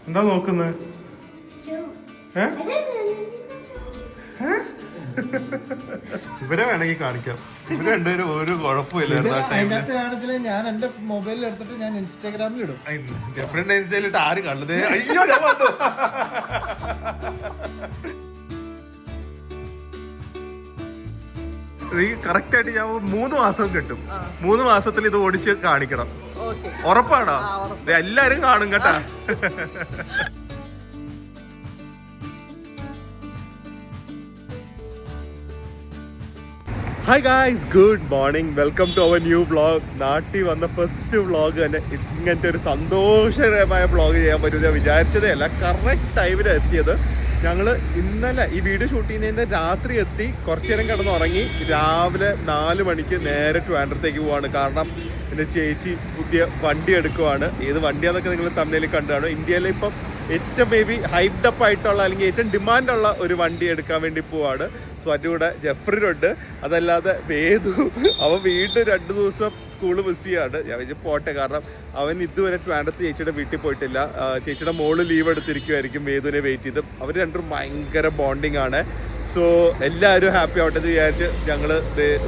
എന്താ നോക്കുന്നത്? ഇവരെ വേണമെങ്കിൽ കാണിക്കാം. ഇവര് രണ്ടുപേരും ഒരു കുഴപ്പമില്ല. ഞാൻ എന്റെ മൊബൈലിൽ എടുത്തിട്ട് ഞാൻ ഇൻസ്റ്റാഗ്രാമിൽ ഇടും. ഡിഫറെന്റ് ഇൻസ്റ്റയിലിട്ട് ആര് കണ്ടത്? അയ്യോ ഞാൻ വന്നു. ഈ കറക്റ്റ് ആയിട്ട് ഞാൻ 3 മാസം കിട്ടും. 3 മാസത്തിൽ ഇത് ഓടിച്ച് കാണിക്കണം. ഉറപ്പാണോ? എല്ലാരും കാണും കേട്ടാ. Hi guys, good morning. Welcome to our new vlog. നാട്ടിൽ വന്ന ഫസ്റ്റ് വ്ളോഗ് തന്നെ ഇങ്ങനത്തെ ഒരു സന്തോഷകരമായ വ്ളോഗ് ചെയ്യാൻ പറ്റും ഞാൻ വിചാരിച്ചതേ അല്ല. കറക്റ്റ് ടൈമിലാണ് എത്തിയത്. ഞങ്ങൾ ഇന്നലെ ഈ വീഡിയോ ഷൂട്ട് ചെയ്യുന്നതിൻ്റെ രാത്രി എത്തി, കുറച്ചു നേരം കിടന്നുറങ്ങി. രാവിലെ 4 മണിക്ക് നേരെ ട്രിവാൻഡ്രത്തേക്ക് പോവാണ്. കാരണം എൻ്റെ ചേച്ചി പുതിയ വണ്ടി എടുക്കുവാണ്. ഏത് വണ്ടിയാണെന്നൊക്കെ നിങ്ങൾ തമ്മിൽ കണ്ടാണ്. ഇന്ത്യയിലെ ഇപ്പം ഏറ്റവും മേ ബി ഹൈപ്ഡപ്പ് ആയിട്ടുള്ള അല്ലെങ്കിൽ ഏറ്റവും ഡിമാൻഡുള്ള ഒരു വണ്ടി എടുക്കാൻ വേണ്ടി പോവാണ്. സോ അതിൻ്റെ കൂടെ ജെഫ്രിനുണ്ട്. അതല്ലാതെ വേദു അവൻ വീണ്ടും 2 ദിവസം സ്കൂള് മിസ് ചെയ്യാണ്. ഞാൻ വെച്ച് പോട്ടെ, കാരണം അവൻ ഇതുവരെ ട്രിവാൻഡ്രത്ത് ചേച്ചിയുടെ വീട്ടിൽ പോയിട്ടില്ല. ചേച്ചിയുടെ മോള് ലീവ് എടുത്തിരിക്കുമായിരിക്കും വേദുവിനെ വെയിറ്റ് ചെയ്ത്. അവർ രണ്ടും ഭയങ്കര ബോണ്ടിങ് ആണ്. സോ എല്ലാവരും ഹാപ്പി ആവട്ടെ എന്ന് വിചാരിച്ച് ഞങ്ങൾ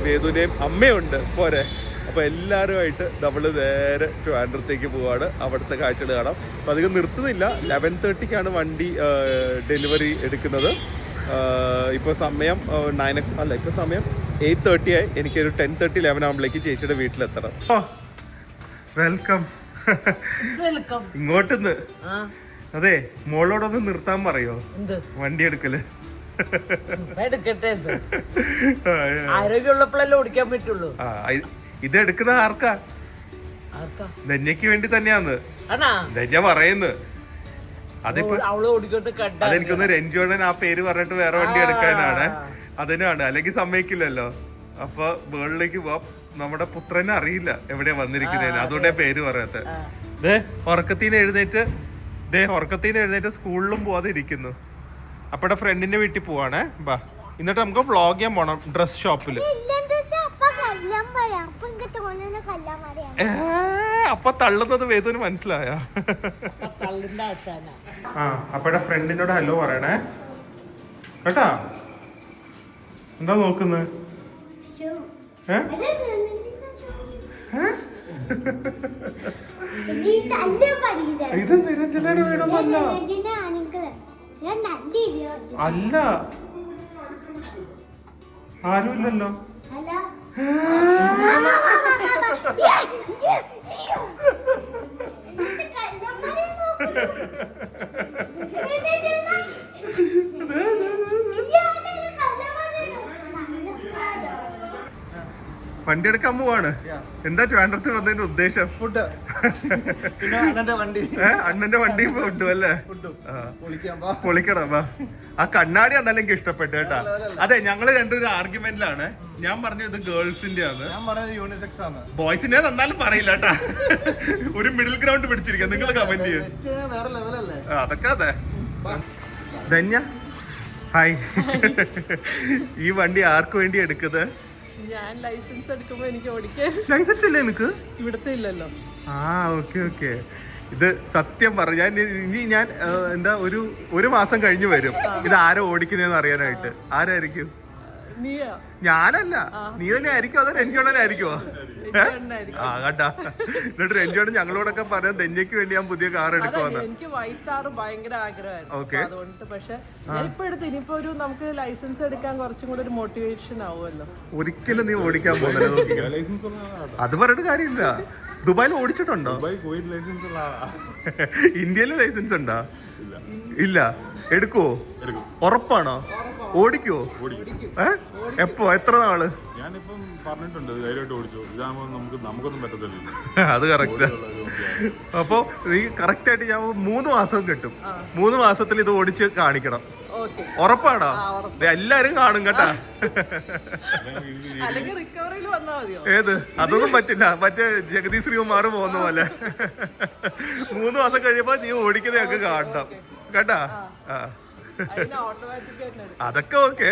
വേദുവിനെയും അമ്മയുണ്ട് പോരെ. അപ്പോൾ എല്ലാവരുമായിട്ട് നമ്മൾ നേരെ ട്രിവാൻഡ്രത്തേക്ക് പോവാണ്. അവിടുത്തെ കാഴ്ചകൾ കാണാം. അപ്പോൾ അധികം നിർത്തുന്നില്ല. 11:30ക്കാണ് വണ്ടി ഡെലിവറി എടുക്കുന്നത്. ഇപ്പോൾ സമയം 9 അല്ല, ഇപ്പോൾ സമയം 8:30 ആയി. എനിക്കൊരു 10:30 11 ആകുമ്പോഴേക്ക് ചേച്ചിയുടെ വീട്ടിലെത്തണം. വെൽക്കം. ഇങ്ങോട്ടൊന്ന് അതെ മോളോടൊന്ന് നിർത്താൻ പറയോ വണ്ടി എടുക്കല്? ആരോഗ്യമുള്ളപ്പോഴല്ലേ ഓടിക്കാൻ പറ്റുള്ളൂ. ഇത് എടുക്കുന്ന ആർക്കാ? ധന്യക്ക് വേണ്ടി തന്നെയാന്ന് ധന്യ പറയുന്നത്. അതിപ്പോ അതെനിക്കൊന്ന് രഞ്ജോണൻ ആ പേര് പറഞ്ഞിട്ട് വേറെ വണ്ടി എടുക്കാനാണ്. അതിനാണ്, അല്ലെങ്കിൽ സമ്മതിക്കില്ലല്ലോ. അപ്പൊ വേളിലേക്ക് പോവാം. നമ്മുടെ പുത്രനെ അറിയില്ല എവിടെയാ വന്നിരിക്കുന്നതിന്, അതുകൊണ്ടേ പേര് പറയാത്ത. ഉറക്കത്തിന്ന് എഴുന്നേറ്റ് സ്കൂളിലും പോവാതെ ഇരിക്കുന്നു. അപ്പടെ ഫ്രണ്ടിന്റെ വീട്ടിൽ പോവാണേ. ബാ, എന്നിട്ട് നമുക്ക് വ്ളോഗ് ചെയ്യാൻ പോണം ഡ്രസ് ഷോപ്പില്. അപ്പൊ തള്ളുന്നത് വേദന മനസ്സിലായ? ആ, അപ്പടെ ഫ്രണ്ടിനോട് ഹലോ പറയണേ കേട്ടാ. എന്താ നോക്കുന്നത്? ഇത് നിരഞ്ജനയുടെ വീടൊന്നല്ല. അല്ല, ആരുമില്ലല്ലോ. വണ്ടി എടുക്കാൻ പോവാണ്. എന്താ ട്രിവാൻഡ്രത്ത് വന്നതിന്റെ ഉദ്ദേശം? ഫുഡ്. അണ്ണന്റെ വണ്ടി ഫുഡും അല്ലേ? പൊളിക്കണം. വാ. ആ കണ്ണാടി എന്നാലും എനിക്ക് ഇഷ്ടപ്പെട്ടു കേട്ടാ. അതെ, ഞങ്ങള് രണ്ടൊരു ആർഗ്യുമെന്റിലാണ്. ഞാൻ പറഞ്ഞു ഇത് ഗേൾസിന്റെ ആണ്, ബോയ്സിന്റെ എന്നാലും പറയില്ല കേട്ടാ. ഒരു മിഡിൽ ഗ്രൗണ്ട് പിടിച്ചിരിക്കുക. നിങ്ങൾ കമന്റ് ചെയ്യും. അതൊക്കെ അതെ. ധന്യ ഹായ്. ഈ വണ്ടി ആർക്ക് വേണ്ടി എടുക്കുന്നത്? ഞാൻ ലൈസൻസ് എടുക്കുമ്പോ എനിക്ക് ഓടിക്കാൻ ലൈസൻസ് ഇല്ലേ നിനക്ക്? ഇവിടത്തെ ഇല്ലല്ലോ. ആ, ഓക്കെ. ഇത് സത്യം പറഞ്ഞ ഞാൻ എന്താ ഒരു മാസം കഴിഞ്ഞ് വരും ഇത് ആരോ ഓടിക്കുന്നതെന്ന് അറിയാനായിട്ട്. ആരായിരിക്കും? ഞാനല്ല, നീ തന്നെ ആയിരിക്കും. അതോ രഞ്ജോണനായിരിക്കുമോ? ആ കേട്ടാ. എന്നിട്ട് രഞ്ജോണൻ ഞങ്ങളോടൊക്കെ പറയാം ധന്യക്ക് വേണ്ടി ഞാൻ പുതിയ കാർ എടുക്കുവാന്ന്. എനിക്ക് വൈറ്റ് കാർ ഭയങ്കര ആഗ്രഹമായിരുന്നു. അതുകൊണ്ട് പക്ഷെ ഇപ്പൊ എടുത്ത് ഇനിയിപ്പോ ഒരു നമുക്ക് ലൈസൻസ് എടുക്കാൻ കുറച്ചും കൂടെ ഒരു മോട്ടിവേഷൻ ആവുമല്ലോ. ഒരിക്കലും നീ ഓടിക്കാൻ പോകുന്നില്ല. അത് പറഞ്ഞിട്ട് കാര്യമില്ല. ദുബായിൽ ഓടിച്ചിട്ടുണ്ടോ? ഇന്ത്യയിലെ ലൈസൻസ് ഉണ്ടോ? ഇല്ല. എടുക്കുവോ? ഉറപ്പാണോ? ഓടിക്കുവോ? എപ്പോ? എത്ര നാള്? അത് കറക്റ്റ്. അപ്പൊ നീ കറക്റ്റ് ആയിട്ട് ഞാൻ 3 മാസം കിട്ടും. 3 മാസത്തിൽ ഇത് ഓടിച്ച് കാണിക്കണം. ഉറപ്പാണോ? എല്ലാരും കാണും കേട്ടാ. ഏത്? അതൊന്നും പറ്റില്ല. മറ്റേ ജഗതി ശ്രീകുമാർ പോകുന്ന പോലെ 3 മാസം കഴിയുമ്പോ നീ ഓടിക്കുന്നത് ഞങ്ങൾക്ക് കാണണം കേട്ടാ. അതൊക്കെ ഓക്കെ.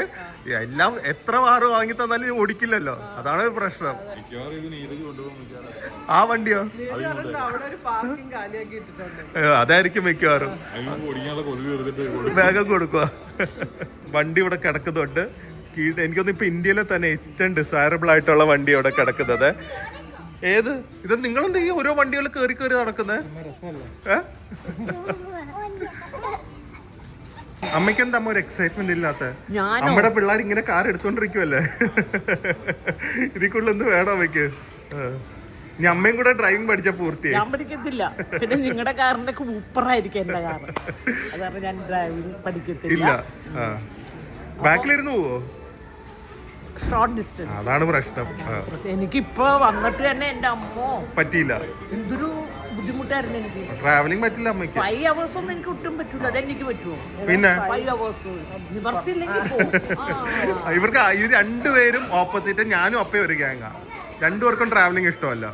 എല്ലാം എത്ര വാറ് വാങ്ങി തന്നാലും ഓടിക്കില്ലല്ലോ. അതാണ് പ്രശ്നം. ആ വണ്ടിയോ? അവിടെ ഒരു പാർക്കിംഗ് കാലിയാക്കി ഇട്ടിട്ടുണ്ട്. അതായിരിക്കും മിക്കവാറും. വേഗം കൊടുക്കുക. വണ്ടി ഇവിടെ കിടക്കുന്നുണ്ട്. എനിക്കൊന്നും ഇപ്പൊ ഇന്ത്യയിലെ തന്നെ ഏറ്റവും ഡിസൈറബിൾ ആയിട്ടുള്ള വണ്ടി ഇവിടെ കിടക്കുന്നത്. ഏത് ഇത്? നിങ്ങളെന്താ ഈ ഓരോ വണ്ടികൾ കയറി കയറി നടക്കുന്നത്? അമ്മയ്ക്ക് എന്താ ഒരു എക്സൈറ്റ്മെന്റ് ഇല്ലാത്ത? നമ്മുടെ പിള്ളേർ ഇങ്ങനെ കാർ എടുത്തോണ്ടിരിക്കുവല്ലേ. ഇതിക്കുള്ള എന്ത് വേണം അമ്മയ്ക്ക്? ഇനി അമ്മയും കൂടെ ഡ്രൈവിംഗ് പഠിച്ച പൂർത്തിയായി. ഞാൻ പഠിക്കത്തില്ല. പിന്നെ നിങ്ങളുടെ കാറിന്റെ സൂപ്പറായിരിക്കും എന്റെ കാർ. അതാണ് ഞാൻ ഡ്രൈവിംഗ് പഠിക്കത്തില്ല. ബാക്കിലിരുന്ന് പോവോ? Short distance. അതാണ് പ്രശ്നം. എനിക്കിപ്പോ വന്നിട്ട് തന്നെ എന്റെ അമ്മോ പറ്റിയില്ല. എന്തൊരു ബുദ്ധിമുട്ടായിരുന്നു എനിക്ക്. ട്രാവലിംഗ് പറ്റില്ല അമ്മയ്ക്ക്. 5 hours ഒന്നും എനിക്ക് ഒട്ടും പറ്റൂല. അതെനിക്ക് പറ്റുമോ? പിന്നെ 5 hours നിവർത്തില്ലെങ്കിൽ ഇവർക്ക് ഇത് രണ്ടുപേരും ഓപ്പോസിറ്റ്. ഞാനും അപ്പയും ഒരു ഗ്യാങ്ങാ. രണ്ടുപേർക്കും ട്രാവലിംഗ് ഇഷ്ടമല്ല.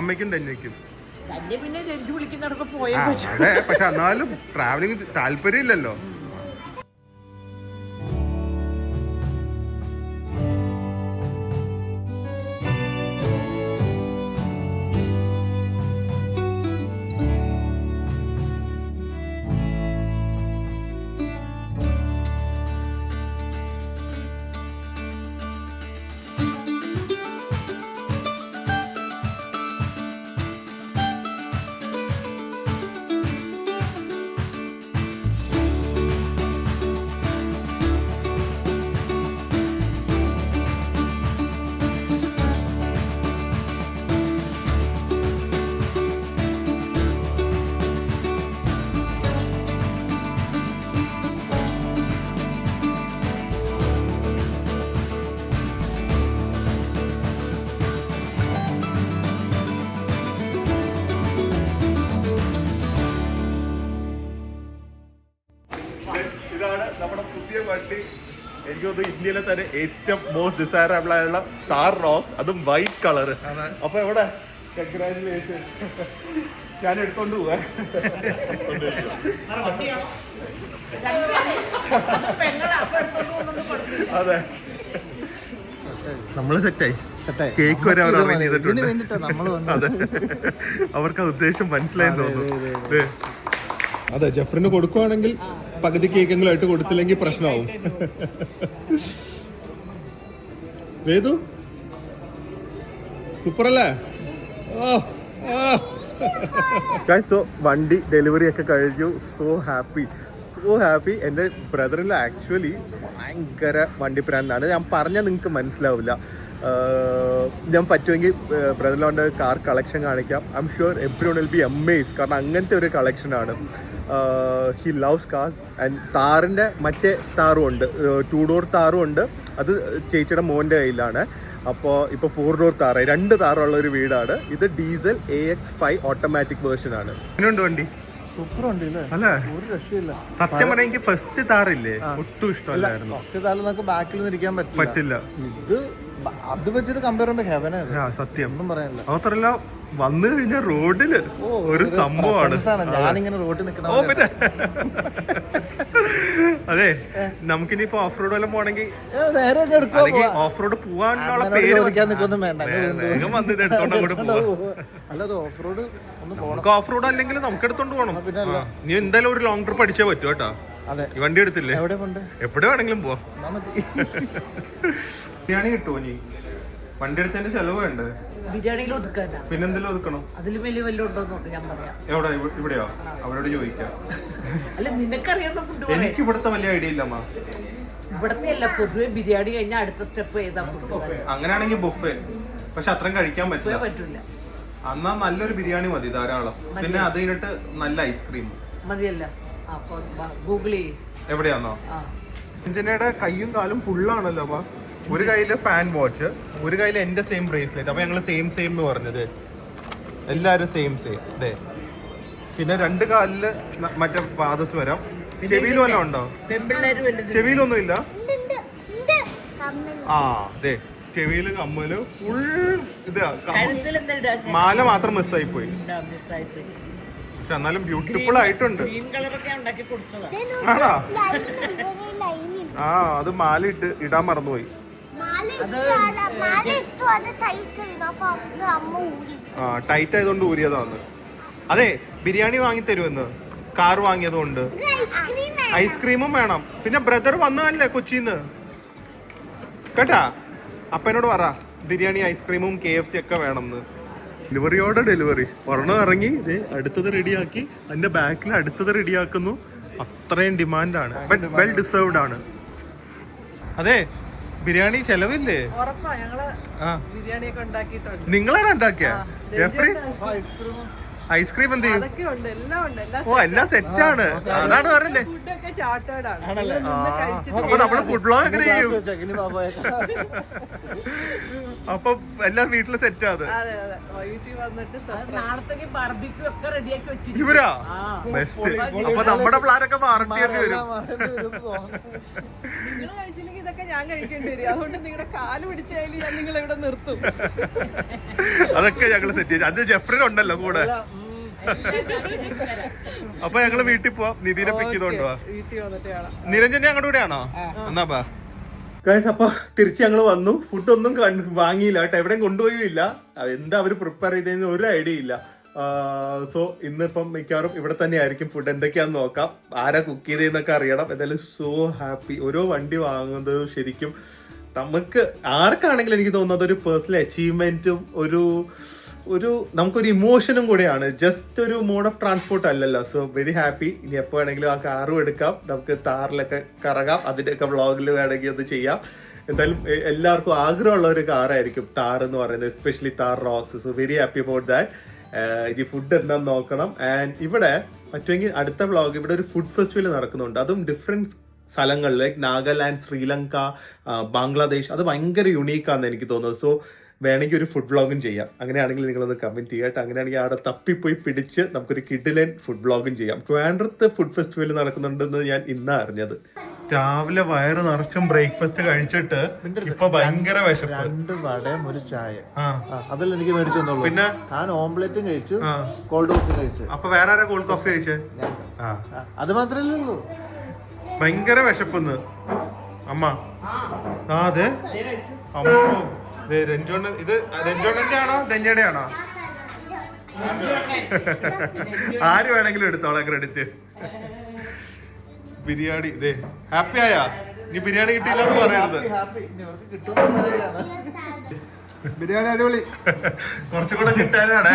അമ്മയ്ക്കും തന്നെയ്ക്കും. തന്നെ പിന്നെ രഞ്ജു വിളിക്കുന്നിടത്ത് പോയാൽ പറ്റും. അതെ, പക്ഷെ എന്നാലും ട്രാവലിംഗ് താല്പര്യമില്ലല്ലോ. ഇതാണ് നമ്മുടെ പുതിയ വണ്ടി. എനിക്ക് തോന്നുന്നു ഇന്ത്യയിലെ തന്നെ ഏറ്റവും മോസ്റ്റ് ഡിസൈറബിൾ ആയുള്ള താർ റോക്ക്, അതും വൈറ്റ് കളറ്. അപ്പൊ എവിടെ? കൺഗ്രാജുലേഷൻ. ഞാൻ എടുത്തോണ്ട് പോവാ. അതെ, നമ്മള് സെറ്റായി. കേക്ക് വരെ അവർ അറേഞ്ച് ചെയ്തിട്ടുണ്ട്. അതെ, അവർക്ക് ആ ഉദ്ദേശം മനസ്സിലായെന്ന് തോന്നുന്നു. അതെ, ജഫറിന് കൊടുക്കുവാണെങ്കിൽ പകുതി കേക്കെങ്കിലും ആയിട്ട് കൊടുത്തില്ലെങ്കിൽ പ്രശ്നമാവും. വേദു സൂപ്പർ അല്ലേ? സോ വണ്ടി ഡെലിവറി ഒക്കെ കഴിഞ്ഞു. So happy. എൻ്റെ ബ്രദറിൽ ആക്ച്വലി ഭയങ്കര വണ്ടി പ്രാന്താണ്. ഞാൻ പറഞ്ഞാൽ നിങ്ങൾക്ക് മനസ്സിലാവില്ല. ഞാൻ പറ്റുമെങ്കിൽ ബ്രദറിലോണ്ട് കാർ കളക്ഷൻ കാണിക്കാം. I am sure everyone will be amazed. കാരണം അങ്ങനത്തെ ഒരു കളക്ഷനാണ്. He loves cars. ആൻഡ് താറിൻ്റെ മറ്റേ താറും ഉണ്ട്, 2 door താറും ഉണ്ട്. അത് ചേച്ചിയുടെ മോൻ്റെ കയ്യിലാണ്. അപ്പോൾ ഇപ്പോൾ 4 door താറായി. 2 താറുള്ള ഒരു വീടാണ് ഇത്. ഡീസൽ AX5 ഓട്ടോമാറ്റിക് വേർഷൻ ആണ്. എങ്ങനെയുണ്ട് വണ്ടി? സൂപ്പർ വണ്ടി അല്ലേ? ഒരു രക്ഷയില്ല. സത്യം പറഞ്ഞാൽ എനിക്ക് ഫസ്റ്റ് താറില്ലേ ഒട്ടും ഇഷ്ടമല്ലായിരുന്നു. ഫസ്റ്റ് താറിൽ നമുക്ക് ബാക്കിൽ ഇരിക്കാൻ പറ്റില്ല. ഇത് അത് വെച്ചിട്ട് കമ്പയർ ചെയ്യുമ്പോൾ ഹെവനാണ്. സത്യം ഒന്നും പറയാനില്ല. മാത്രല്ല വന്നു കഴിഞ്ഞ റോഡില് ഒരു സംഭവമാണ്. ഞാനിങ്ങനെ റോഡിൽ നിൽക്കണം. അതെ, നമുക്കിനിപ്പോ ഓഫ് റോഡ് വല്ലതും പോണെങ്കിൽ നേരെ ഓഫ് റോഡ് പോവാനുള്ള പേര് വേഗം വന്ന് ഇത് എടുത്തോണ്ട് അങ്ങോട്ട് പോവാം. അല്ലാതെ ഓഫ് റോഡ് ഒന്ന് പോകണം. നമുക്ക് ഓഫ് റോഡ് അല്ലെങ്കിൽ നമുക്ക് എടുത്തോണ്ട് പോകണം. നീ എന്തായാലും ഒരു ലോങ് ട്രിപ്പ് അടിച്ചേ പറ്റൂ കേട്ടോ. ഈ വണ്ടി എടുത്തില്ലേ? എവിടെ വേണമെങ്കിലും പോവാം. ബിരിയാണി കിട്ടുമോ? നീ വണ്ടി എടുത്തതിന്റെ ചെലവ് വേണ്ടേ? ബിരിയാണിയിൽ ഒതുക്കാനാ. പിന്നെന്തെങ്കിലും ഒതുക്കണം. അതിൽ വലിയ ഉണ്ടോന്ന് ഞാൻ പറയാം. എവിടെ? ഇവിടെയോ? അവരോട് ചോദിക്കാം. അല്ല, നിനക്കറിയാവുന്ന ഫുഡ് എനിക്ക് ഇവിടുത്തെ വലിയ ഐഡിയ ഇല്ലമ്മ. ഇവിടത്തെ അല്ല, പൊതുവെ ബിരിയാണി കഴിഞ്ഞാൽ അടുത്ത സ്റ്റെപ്പ് ഏതാ? അങ്ങനെയാണെങ്കിൽ ബുഫേ. പക്ഷെ അത്രയും കഴിക്കാൻ പറ്റില്ല. എന്നാ നല്ലൊരു ബിരിയാണി മതി ധാരാളം. പിന്നെ അത് കഴിഞ്ഞിട്ട് നല്ല ഐസ്ക്രീം മതിയല്ല. ഗൂഗിൾ ചെയ്യും. എവിടെയാന്നോ? ഇന്ത്യയുടെ കയ്യും കാലും ഫുള്ളാണല്ലോ. അപ്പൊ ഒരു കയ്യില് ഫാൻ വാച്ച്, ഒരു കയ്യില് എന്റെ സെയിം ബ്രേസ്ലെറ്റ്. അപ്പൊ ഞങ്ങള് സെയിം എന്ന് പറഞ്ഞത് എല്ലാരും സെയിം അതെ. പിന്നെ 2 കാലില് മറ്റേ പാദസ് വരാം. ചെവിയിൽ വല്ലതും ഉണ്ടോ? ചെവിയിലൊന്നും ഇല്ല. അതെ, ചെവിയില് കമ്മല് ഫുൾ ഇത്. മാല മാത്രം മിസ്സായി പോയി. പക്ഷെ എന്നാലും ബ്യൂട്ടിഫുൾ ആയിട്ടുണ്ട്. ആണോ? അത് മാല ഇടാൻ മറന്നുപോയി. ആ ടൈറ്റ് ആയതുകൊണ്ട് ഊരിയതാന്ന്. അതെ ബിരിയാണി വാങ്ങി തരുമെന്ന് കാർ വാങ്ങിയതുകൊണ്ട്. ഐസ്ക്രീമും വേണം. പിന്നെ ബ്രദർ വന്നതല്ലേ കൊച്ചിന്ന് കേട്ടാ. അപ്പനോട് പറ ബിരിയാണി ഐസ്ക്രീമും KFC ഒക്കെ വേണമെന്ന്. ഡെലിവറിയോടെ ഡെലിവറി. ഒരെണ്ണം ഇറങ്ങി ഇത് അടുത്തത് റെഡിയാക്കി അതിന്റെ ബാക്കിൽ അടുത്തത് റെഡിയാക്കുന്നു. അത്രയും ഡിമാൻഡാണ്. ബട്ട് വെൽ ഡിസേർവ്ഡ് ആണ്. അതെ ബിരിയാണി ചെലവില്ലേ? ഉറപ്പാ ഞങ്ങള് ബിരിയാണിയൊക്കെ ഉണ്ടാക്കിയിട്ടുണ്ട്. നിങ്ങളാണ് ഉണ്ടാക്കിയ ജെഫ്രി? ഐസ്ക്രീം എന്ത് ചെയ്യും? അതൊക്കെ ഉണ്ട്, എല്ലാം ഉണ്ട്, ഓ എല്ലാം സെറ്റാണ്. അതാണ് പറഞ്ഞല്ലേ. ഫുഡൊക്കെ ചാർട്ടേഡ് ആണ്. അപ്പൊ നമ്മള് ഫുഡ് ബ്ലോഗ് എങ്ങനെ ചെയ്യും? അപ്പൊ എല്ലാം വീട്ടില് സെറ്റ് അത്. അതെ അതെ വീട്ടിൽ വന്നിട്ട് നാളത്തേക്ക് ബാർബിക്യൂ ഒക്കെ റെഡിയാക്കി വെച്ചിരിക്കും. ഇവരാ ബെസ്റ്റ്. അപ്പൊ നമ്മുടെ പ്ലാനൊക്കെ മാറേണ്ടി വരും. നിങ്ങൾ കഴിച്ചില്ലെങ്കിൽ ഇതൊക്കെ ഞാൻ കഴിക്കേണ്ടി വരും. അതുകൊണ്ട് നിങ്ങളുടെ കാല് പിടിച്ചായാലും ഞാൻ നിങ്ങളെ ഇവിടെ നിർത്തും. അതൊക്കെ ഞങ്ങള് സെറ്റ് ചെയ്തു. അത് ജെഫ്രിനുണ്ടല്ലോ കൂടെ. അപ്പൊ ഞങ്ങള് വീട്ടിൽ പോവാം. നിധിനെ പിക്ക് ചെയ്തോണ്ട് പോവാ. വീട്ടിൽ വന്നിട്ട് കാണാം. നിരഞ്ജനെ അങ്ങോട്ട് കൂടെയാണോ? എന്നാ ബാ ഗൈസ്. അപ്പൊ തിരിച്ച് ഞങ്ങൾ വന്നു. ഫുഡൊന്നും വാങ്ങിയില്ല കേട്ടോ, എവിടെയും കൊണ്ടുപോയില്ല. എന്താ അവര് പ്രിപ്പയർ ചെയ്തതെന്ന് ഒരു ഐഡിയ ഇല്ല. സോ ഇന്നിപ്പം മിക്കവാറും ഇവിടെ തന്നെ ആയിരിക്കും ഫുഡ്. എന്തൊക്കെയാന്ന് നോക്കാം, ആരാ കുക്ക് ചെയ്തതെന്നൊക്കെ അറിയണം. എന്തായാലും സോ ഹാപ്പി. ഓരോ വണ്ടി വാങ്ങുന്നത് ശരിക്കും നമുക്ക് ആർക്കാണെങ്കിലും എനിക്ക് തോന്നുന്നത് ഒരു പേഴ്സണൽ അച്ചീവ്മെന്റും ഒരു നമുക്കൊരു ഇമോഷനും കൂടെയാണ്. ജസ്റ്റ് ഒരു മോഡ് ഓഫ് ട്രാൻസ്പോർട്ട് അല്ലല്ലോ. So very happy. ഇനി എപ്പോൾ വേണമെങ്കിലും ആ കാറും എടുക്കാം, നമുക്ക് താറിലൊക്കെ കറങ്ങാം, അതിൻ്റെയൊക്കെ വ്ളോഗിൽ വേണമെങ്കിൽ അത് ചെയ്യാം. എന്തായാലും എല്ലാവർക്കും ആഗ്രഹമുള്ള ഒരു കാറായിരിക്കും താർ എന്ന് പറയുന്നത്, especially Thar rocks. So very happy about that. ഇനി ഫുഡ് എന്താന്ന് നോക്കണം. ആൻഡ് ഇവിടെ പറ്റുമെങ്കിൽ അടുത്ത വ്ളോഗ് ഇവിടെ ഒരു ഫുഡ് ഫെസ്റ്റിവൽ നടക്കുന്നുണ്ട്. അതും ഡിഫറെൻറ്റ് സ്ഥലങ്ങളിൽ, ലൈക്ക് നാഗാലാൻഡ്, ശ്രീലങ്ക, ബംഗ്ലാദേശ്. അത് ഭയങ്കര യുണീക്കാണെന്ന് എനിക്ക് തോന്നുന്നത്. സോ വേണമെങ്കിൽ ഒരു ഫുഡ് വ്ളോഗും ചെയ്യാം. അങ്ങനെയാണെങ്കിൽ നിങ്ങളൊന്ന് കമൻറ്റ് ചെയ്യാം. അങ്ങനെയാണെങ്കിൽ അവിടെ തപ്പിപ്പോയി പിടിച്ച് നമുക്കൊരു കിഡിലൻ ഫുഡ് വ്ളോഗും ചെയ്യാം. ട്രിവാൻഡ്രത്ത് ഫുഡ് ഫെസ്റ്റിവൽ നടക്കുന്നുണ്ടെന്ന് ഞാൻ ഇന്നാ അറിഞ്ഞത്. രാവിലെ വയറ് നിറച്ചും ബ്രേക്ക്ഫാസ്റ്റ് കഴിച്ചിട്ട് ഇപ്പൊ ഭയങ്കര വിശപ്പ്. 2 വടയും ഒരു ചായ അതെല്ലാം എനിക്ക് മേടിച്ചു തന്നോളൂ. പിന്നെ ഞാൻ ഓംലെറ്റും കഴിച്ചു, കോൾഡ് കോഫി കഴിച്ചു. അപ്പൊ വേറെ ആരാ കോൾഡ് കോഫി കഴിച്ചേ? അത് മാത്രല്ലേ ഉള്ളൂ. ഭയങ്കര വിശപ്പെന്ന് അമ്മ. അതെ അമ്മോ. രഞ്ജോണ് ഇത് രഞ്ജോണന്റെ ആണോ ധന്യയുടെ ആണോ? ആര് വേണമെങ്കിലും എടുത്തോളാം ക്രെഡിറ്റ്. ബിരിയാണി ഇതേ ഹാപ്പി ആയാ? നീ ബിരിയാണി കിട്ടിയില്ലെന്ന് പറയരുത്. ബിരിയാണി അടിപൊളി. കുറച്ചും കൂടെ കിട്ടാനാണ്.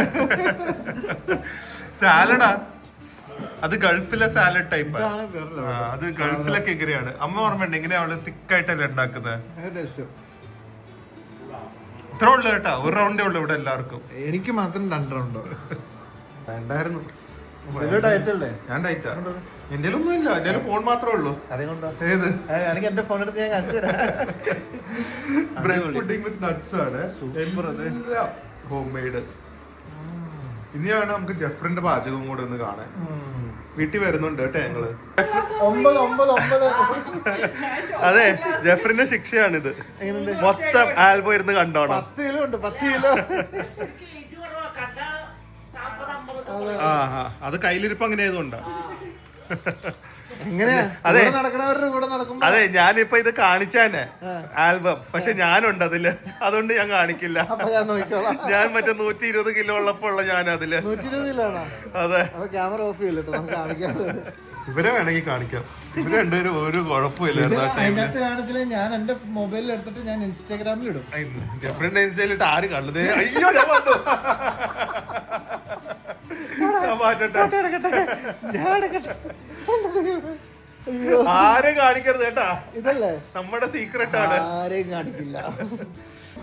സാലഡാ അത് ഗൾഫിലെ സാലഡ് ടൈപ്പ്. അത് ഗൾഫിലൊക്കെ എങ്ങനെയാണ് അമ്മ ഓർമ്മയുണ്ട്? എങ്ങനെയാ അവിടെ തിക്കായിട്ടല്ലേ ഉണ്ടാക്കുന്നത്? ഇത്ര ഉള്ളു കേട്ടാ, ഒരു റൗണ്ടേ ഉള്ളു ഇവിടെ എല്ലാവർക്കും. എനിക്ക് മാത്രം 2 റൗണ്ടോ വേണ്ടായിരുന്നു. ഞാൻ ഡയറ്റാ. എന്റെ ഒന്നും ഇല്ല, എന്റെ ഫോൺ മാത്രമേ ഉള്ളൂ. ഏത് എന്റെ ഫോൺ എടുത്ത് ഞാൻ കാണിച്ചു തരാം. ബ്രെഡ് പുഡിംഗ് വിത്ത് നട്ട്സ് ആണ്. Home made. ഇനിയാണ് നമുക്ക് ജെഫ്രിന്റെ പാചകം കൂടെ ഒന്ന് കാണാൻ. വീട്ടിൽ വരുന്നുണ്ട് കേട്ടോ ഞങ്ങള്. 9 അതെ ജെഫ്രിന്റെ ശിക്ഷയാണിത്. മൊത്തം ആൽബം ഇരുന്ന് കണ്ടോണം. 10 കിലോ ഉണ്ട്, 10 കിലോ. അത് കയ്യിലിരിപ്പ് അങ്ങനെ ആയതുകൊണ്ടാ. അതെ നടക്കണവരുടെ കൂടെ നടക്കുമ്പോ അതെ ഞാനിപ്പോ ഇത് കാണിച്ചാനെ ആൽബം, പക്ഷെ ഞാനുണ്ട് അതില്, അതുകൊണ്ട് ഞാൻ കാണിക്കില്ല. ഞാൻ മറ്റേ 120 കിലോ ഉള്ളപ്പോ ഉള്ള ഞാൻ അതില്. 120 കിലോ ആണോ? അതെ. ക്യാമറ ഓഫ് ചെയ്യില്ല. ഇവരെ വേണമെങ്കിൽ കാണിക്കാം. ഇവര് രണ്ടുപേരും ഒരു കുഴപ്പമില്ല. അതിനകത്ത് കാണിച്ചില്ലേ, ഞാൻ എന്റെ മൊബൈലിൽ എടുത്തിട്ട് ഞാൻ ഇൻസ്റ്റാഗ്രാമിൽ ഇടും. ജെഫ്രിന്റെ ഇൻസ്റ്റയിലിട്ട് ആര് കണ്ടത്? അയ്യോ ഞാൻ വന്നു. ആരെയും കാണിക്കരുത് കേട്ടാ, ഇതല്ലേ നമ്മുടെ സീക്രട്ട് ആണ്. ആരെയും കാണിക്കില്ല.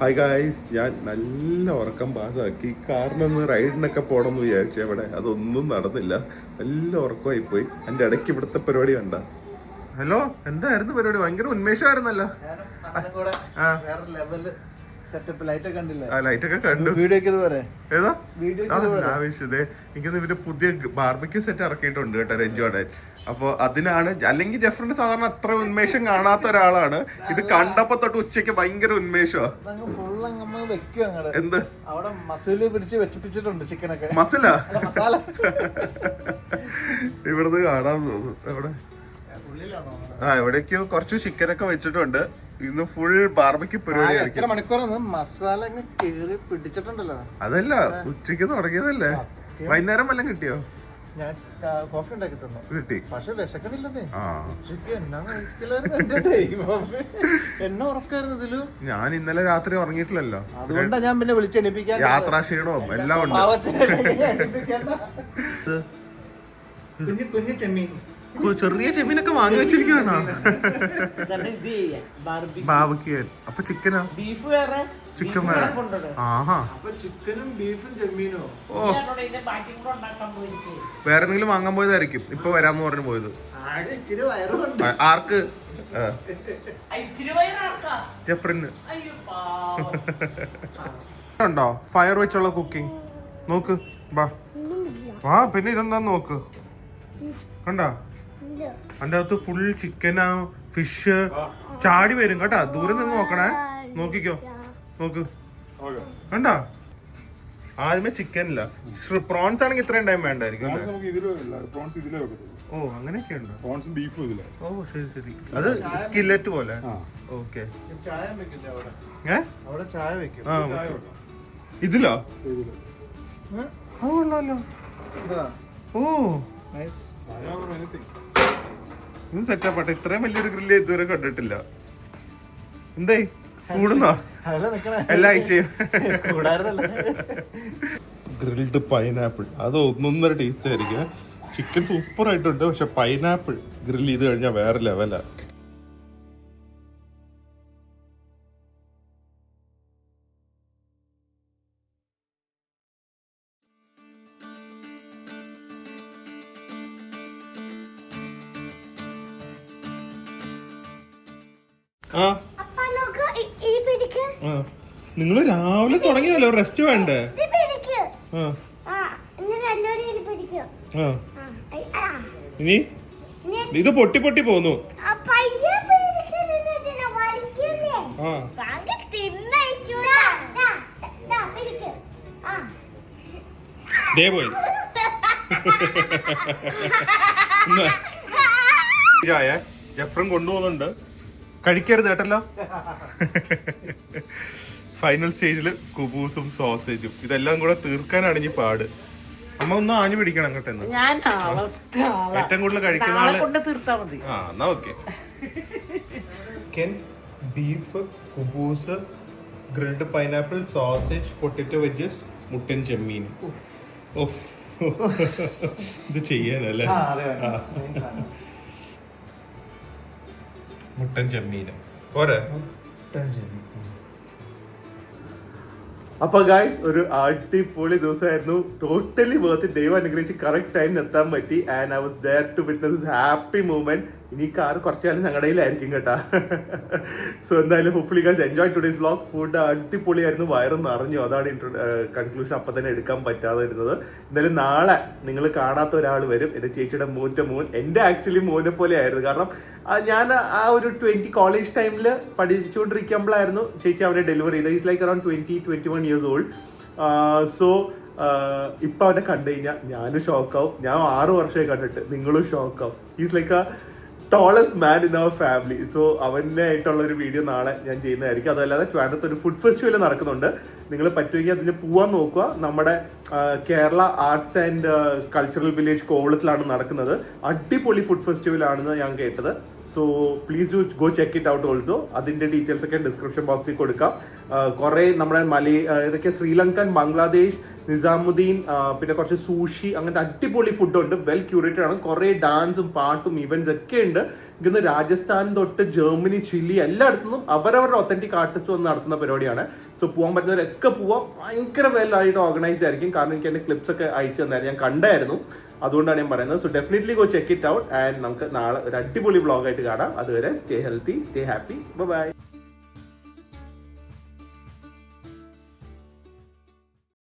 ഹായ് ഗായ്സ്, ഞാൻ നല്ല ഉറക്കം പാസ്സാക്കി. കാരണം ഒന്ന് റൈഡിനൊക്കെ പോകണമെന്ന് വിചാരിച്ചു. അവിടെ അതൊന്നും നടന്നില്ല. നല്ല ഉറക്കമായി പോയി. എൻ്റെ ഇടയ്ക്ക് ഇവിടുത്തെ പരിപാടി കണ്ട. ഹലോ, എന്തായിരുന്നു പരിപാടി? ഭയങ്കര ഉന്മേഷമായിരുന്നല്ലോ. ലൈറ്റൊക്കെ കണ്ടു. ഏതാ ആവശ്യതേ എനിക്കൊന്ന് ഇവര് പുതിയ ബാർബിക്യൂ സെറ്റ് ഇറക്കിയിട്ടുണ്ട് കേട്ടോ രഞ്ജോടെ. അപ്പൊ അതിനാണ്. അല്ലെങ്കിൽ ജെഫ്രിന്റെ സാധാരണ അത്ര ഉന്മേഷം കാണാത്ത ഒരാളാണ്. ഇത് കണ്ടപ്പോ തൊട്ട് ഉച്ചക്ക് ഭയങ്കര ഉന്മേഷമാ. എന്ത് മസില് പിടിച്ച് വെച്ചിട്ടുണ്ട് ചിക്കനൊക്കെ. മസിലാ ഇവിടുന്ന് കാണാൻ തോന്നുന്നു. എവിടെ? എവിടേക്കോ കുറച്ച് ചിക്കനൊക്കെ വെച്ചിട്ടുണ്ട്. ഇന്ന് ഫുൾ ബാർബിക്ക് പരിപാടിയായിരിക്കും. എത്ര മണിക്കൂറാണ് മസാല അങ്ങ് കേറി പിടിച്ചിട്ടുണ്ടല്ലോ. അതല്ല ഉച്ചക്ക് തുടങ്ങിയതല്ലേ, വൈകുന്നേരം വല്ലതും കിട്ടിയോ? ഞാൻ കോഫി ഉണ്ടാക്കി തന്നു കിട്ടി, പക്ഷെ വിശക്കണില്ലെന്നേ. ആ എന്നെ ഉറക്കായിരുന്നു ഇതില്. ഞാൻ ഇന്നലെ രാത്രി ഉറങ്ങിയിട്ടില്ലല്ലോ, അതുകൊണ്ടാ ഞാൻ പിന്നെ വിളിച്ചെണിപ്പിക്കാൻ. യാത്രാ ക്ഷീണവും എല്ലാം ഉണ്ട്. കുഞ്ഞു കുഞ്ഞു ചെമ്മീൻ, ചെറിയ ചെമ്മീനൊക്കെ വാങ്ങി വെച്ചിരിക്കുകയാണോ? ഇതാണ് ഇത് ചെയ്യാൻ ബാർബിക്യൂ. ബാർബിക്യൂ. അപ്പൊ ചിക്കനോ? ബീഫ് വേറെ, ചിക്കൻ വേറെ. ആഹാ, അപ്പൊ ചിക്കനും ബീഫും ചെമ്മീനോ? ഓ, ബാക്കി കൂടെ ഉണ്ടാക്കാൻ പോയിരിക്കേ. വേറെ എന്തെങ്കിലും വാങ്ങാൻ പോയതായിരിക്കും, ഇപ്പൊ വരാന്ന് പറഞ്ഞു പോയത്. ആകെ ഇച്ചിരി വയറുണ്ട്. ആർക്ക്? ഇച്ചിരി വയറാക്കാം. ജെഫ്രിന് അയ്യോ പാവം. ഉണ്ടോ ഫയർ വെച്ചുള്ള കുക്കിംഗ്? നോക്ക്, വാ വാ. പിന്നെ ഇതെന്താ നോക്ക്, കണ്ടോ? അതിന്റെ അകത്ത് ഫുൾ ചിക്കനാ, ഫിഷ് ചാടി വരും കേട്ടാ. ദൂരെ നിന്ന് നോക്കണേ, നോക്കിക്കോ, നോക്ക്, കണ്ടോ? ആദ്യമേ ചിക്കൻ ഇല്ല, പ്രോൺസ് ആണെങ്കിൽ ഇത്രയും ടൈം വേണ്ടായിരിക്കും അല്ലേ? ഓ, അങ്ങനെയൊക്കെ ഉണ്ടോ? ഓ, ശരി ശരി. അത് സ്കില്ലറ്റ് പോലെ. ഓക്കെ. ചായ വെക്കില്ലേ അവിടെ? അവിടെ ചായ വെക്കും. ഇതിലോ? കൊള്ളാലോ. ഓ, നൈസ്. ഇത് സെറ്റപ്പ് ആട്ടെ. ഇത്രയും വലിയൊരു ഗ്രില്ല് ഇതുവരെ കണ്ടിട്ടില്ല. എന്തേ കൂടുന്നോ? എല്ലാ ആഴ്ചയും ഗ്രിൽഡ് പൈനാപ്പിൾ, അത് ഒന്നൊന്നര ടേസ്റ്റ് ആയിരിക്കും. ചിക്കൻ സൂപ്പർ ആയിട്ടുണ്ട്, പക്ഷെ പൈനാപ്പിൾ ഗ്രിൽ ചെയ്ത് കഴിഞ്ഞാൽ വേറെ ലെവലാ. നിങ്ങള് രാവിലെ തുടങ്ങിയല്ലോ, റെസ്റ്റ് വേണ്ടേ? ഇനി ഇത് പൊട്ടി പൊട്ടി പോന്നു. പോയി ജഫ്രം കൊണ്ടുപോകുന്നുണ്ട്, കഴിക്കരുത് കേട്ടല്ലോ. ഫൈനൽ സ്റ്റേജില് കുബൂസും സോസേജും ഇതെല്ലാം കൂടെ തീർക്കാനാണ് ഇനി പാട്. അമ്മ ഒന്ന് ആഞ്ഞു പിടിക്കണം കേട്ടോ. ഏറ്റവും കൂടുതൽ കഴിക്കുന്ന ആള് ആ, എന്നാ ഓക്കെ. ചിക്കൻ, ബീഫ്, കുബൂസ്, grilled pineapple, sausage, potato veggies, mutton ചെമ്മീൻ. ഇത് ചെയ്യാനല്ലേ? മുട്ടൻ ചെമ്മീൻ പോരെ? അപ്പൊ ഗൈസ്, ഒരു അടിപൊളി ദിവസമായിരുന്നു. Totally worth. ദൈവം അനുഗ്രഹിച്ച് കറക്റ്റ് ടൈമിന് എത്താൻ പറ്റി. And I was there to witness happy moment. ഇനി കാർ കുറച്ചു കാലം ഞങ്ങളുടെ കയ്യിലായിരിക്കും കേട്ടാ. സോ എന്തായാലും hopefully guys enjoy today's vlog. Food അടിപൊളിയായിരുന്നു, വയറും നിറഞ്ഞു. അതാണ് കൺക്ലൂഷൻ അപ്പം തന്നെ എടുക്കാൻ പറ്റാതെ ഇരുന്നത്. എന്തായാലും നാളെ നിങ്ങൾ കാണാത്ത ഒരാൾ വരും, എൻ്റെ ചേച്ചിയുടെ മോൻ്റെ മോൻ. എൻ്റെ ആക്ച്വലി മോനെ പോലെ ആയിരുന്നു. കാരണം ഞാൻ ആ ഒരു 20 കോളേജ് ടൈമിൽ പഠിച്ചുകൊണ്ടിരിക്കുമ്പോഴായിരുന്നു ചേച്ചി അവനെ ഡെലിവറി ചെയ്തത്. Is like around 21 years old. So ഇപ്പം അവനെ കണ്ടു കഴിഞ്ഞാൽ ഞാനും ഷോക്കാവും. ഞാൻ 6 വർഷമായി കണ്ടിട്ട്, നിങ്ങളും ഷോക്കാവും. Is like a tallest man in our family. So അവൻ്റെ ആയിട്ടുള്ള ഒരു വീഡിയോ നാളെ ഞാൻ ചെയ്യുന്നതായിരിക്കും. അതല്ലാതെ ട്രിവാൻഡ്രത്ത് ഒരു ഫുഡ് ഫെസ്റ്റിവൽ നടക്കുന്നുണ്ട്. നിങ്ങൾ പറ്റുമെങ്കിൽ അതിന് പോകാൻ നോക്കുക. നമ്മുടെ Kerala arts and cultural village കോവളത്തിലാണ് നടക്കുന്നത്. അടിപൊളി ഫുഡ് ഫെസ്റ്റിവൽ ആണെന്ന് ഞാൻ കേട്ടത്. So please do go check it out also. അതിൻ്റെ ഡീറ്റെയിൽസ് ഒക്കെ ഡിസ്ക്രിപ്ഷൻ ബോക്സിൽ കൊടുക്കാം. കുറേ നമ്മുടെ ഇതൊക്കെ ശ്രീലങ്കൻ, ബംഗ്ലാദേശ്, നിസാമുദ്ദീൻ, പിന്നെ കുറച്ച് സൂഷി, അങ്ങനത്തെ അടിപൊളി ഫുഡുണ്ട്. വെൽ ക്യൂറേറ്റഡ് ആണ്. കുറേ ഡാൻസും പാട്ടും ഇവന്റ്സ് ഒക്കെ ഉണ്ട്. ഇന്ന് രാജസ്ഥാൻ തൊട്ട് ജർമ്മനി, ചിലി എല്ലായിടത്തുനിന്നും അവരവരുടെ ഒത്തന്റിക് ആർട്ടിസ്റ്റ് വന്ന് നടത്തുന്ന പരിപാടിയാണ്. സോ പോകാൻ പറ്റുന്നവരൊക്കെ പോവാം. ഭയങ്കര വെല്ലായിട്ട് ഓർഗനൈസ്ഡ് ആയിരിക്കും. കാരണം എനിക്ക് എൻ്റെ ക്ലിപ്സ് ഒക്കെ അയച്ചു തന്നായിരുന്നു, ഞാൻ കണ്ടായിരുന്നു. അതുകൊണ്ടാണ് ഞാൻ പറയുന്നത്. So definitely go check it out. And നമുക്ക് നാളെ ഒരു അടിപൊളി വ്ളോഗായിട്ട് കാണാം. അതുവരെ stay healthy, stay happy, by.